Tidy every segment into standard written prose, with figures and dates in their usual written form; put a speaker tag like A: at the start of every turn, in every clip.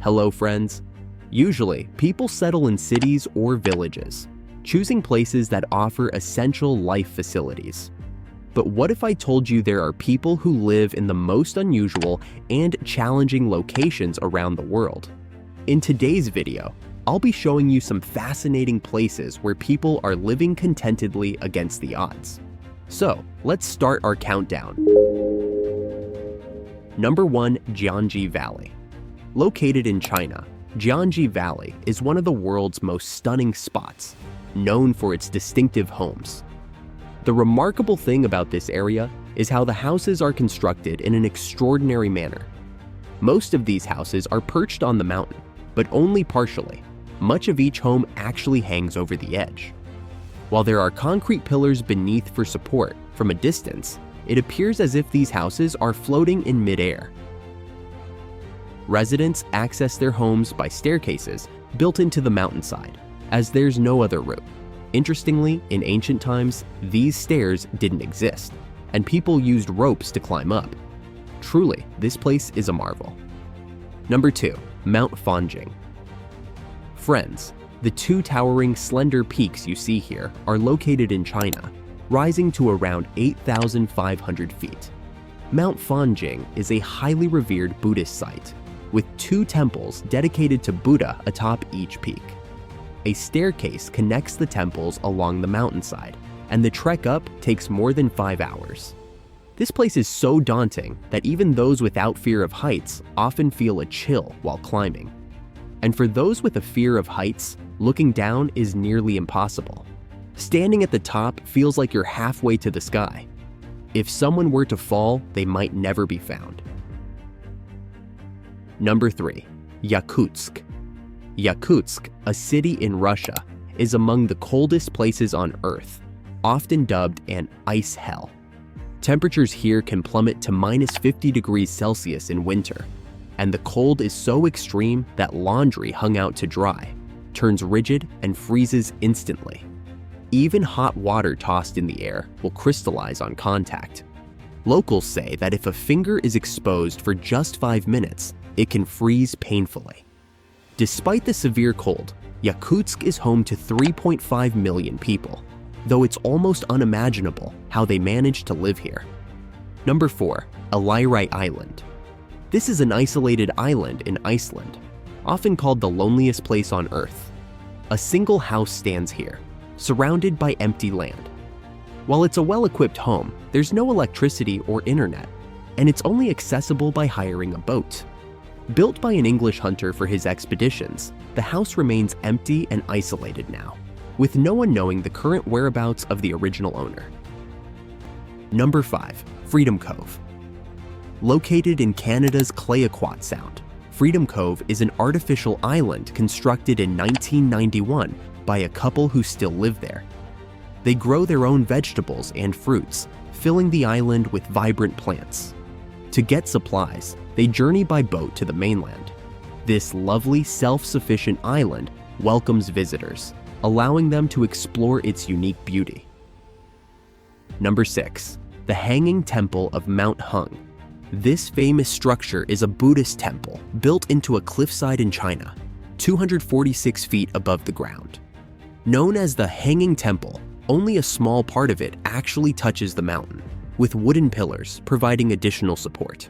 A: Hello, friends. Usually, people settle in cities or villages, choosing places that offer essential life facilities. But what if I told you there are people who live in the most unusual and challenging locations around the world? In today's video, I'll be showing you some fascinating places where people are living contentedly against the odds. So, let's start our countdown. Number 1. Jiangxi Valley. Located in China, Jiangxi Valley is one of the world's most stunning spots, known for its distinctive homes. The remarkable thing about this area is how the houses are constructed in an extraordinary manner. Most of these houses are perched on the mountain, but only partially. Much of each home actually hangs over the edge. While there are concrete pillars beneath for support, from a distance, it appears as if these houses are floating in midair. Residents access their homes by staircases built into the mountainside, as there's no other route. Interestingly, in ancient times, these stairs didn't exist, and people used ropes to climb up. Truly, this place is a marvel. Number 2. Mount Fanjing. Friends, the two towering slender peaks you see here are located in China, rising to around 8,500 feet. Mount Fanjing is a highly revered Buddhist site, with two temples dedicated to Buddha atop each peak. A staircase connects the temples along the mountainside, and the trek up takes more than 5 hours. This place is so daunting that even those without fear of heights often feel a chill while climbing. And for those with a fear of heights, looking down is nearly impossible. Standing at the top feels like you're halfway to the sky. If someone were to fall, they might never be found. Number 3. Yakutsk. Yakutsk, a city in Russia, is among the coldest places on Earth, often dubbed an ice hell. Temperatures here can plummet to -50 degrees Celsius in winter, and the cold is so extreme that laundry hung out to dry turns rigid and freezes instantly. Even hot water tossed in the air will crystallize on contact. Locals say that if a finger is exposed for just 5 minutes, it can freeze painfully. Despite the severe cold, Yakutsk is home to 3.5 million people, though it's almost unimaginable how they manage to live here. Number 4. Elyri Island. This is an isolated island in Iceland, often called the loneliest place on Earth. A single house stands here, surrounded by empty land. While it's a well-equipped home, there's no electricity or internet, and it's only accessible by hiring a boat. Built by an English hunter for his expeditions, the house remains empty and isolated now, with no one knowing the current whereabouts of the original owner. Number 5. Freedom Cove. Located in Canada's Clayoquot Sound, Freedom Cove is an artificial island constructed in 1991 by a couple who still live there. They grow their own vegetables and fruits, filling the island with vibrant plants. To get supplies, they journey by boat to the mainland. This lovely, self-sufficient island welcomes visitors, allowing them to explore its unique beauty. Number 6. The Hanging Temple of Mount Hung. This famous structure is a Buddhist temple built into a cliffside in China, 246 feet above the ground. Known as the Hanging Temple, only a small part of it actually touches the mountain, with wooden pillars providing additional support.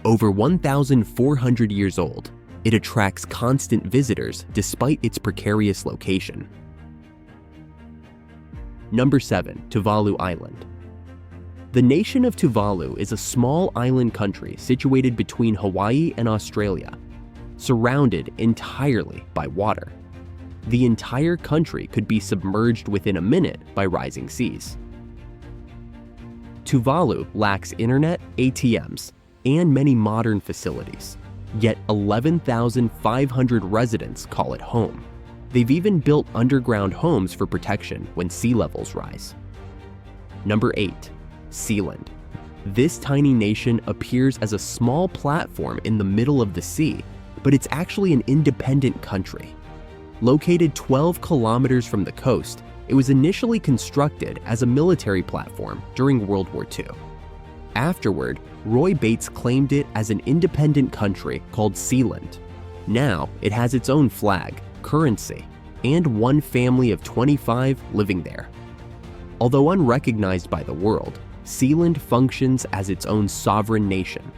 A: Over 1,400 years old, it attracts constant visitors despite its precarious location. Number 7. Tuvalu Island. The nation of Tuvalu is a small island country situated between Hawaii and Australia, surrounded entirely by water. The entire country could be submerged within a minute by rising seas. Tuvalu lacks internet, ATMs, and many modern facilities, yet 11,500 residents call it home. They've even built underground homes for protection when sea levels rise. Number 8. Sealand. This tiny nation appears as a small platform in the middle of the sea, but it's actually an independent country. Located 12 kilometers from the coast, it was initially constructed as a military platform during World War II. Afterward, Roy Bates claimed it as an independent country called Sealand. Now it has its own flag, currency, and one family of 25 living there. Although unrecognized by the world, Sealand functions as its own sovereign nation.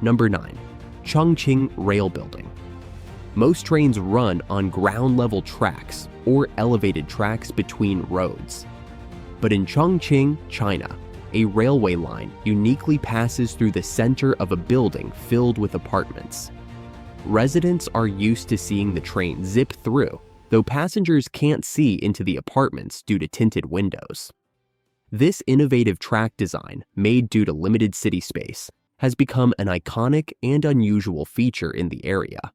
A: Number 9. Chongqing Rail Building. Most trains run on ground-level tracks or elevated tracks between roads. But in Chongqing, China, a railway line uniquely passes through the center of a building filled with apartments. Residents are used to seeing the train zip through, though passengers can't see into the apartments due to tinted windows. This innovative track design, made due to limited city space, has become an iconic and unusual feature in the area.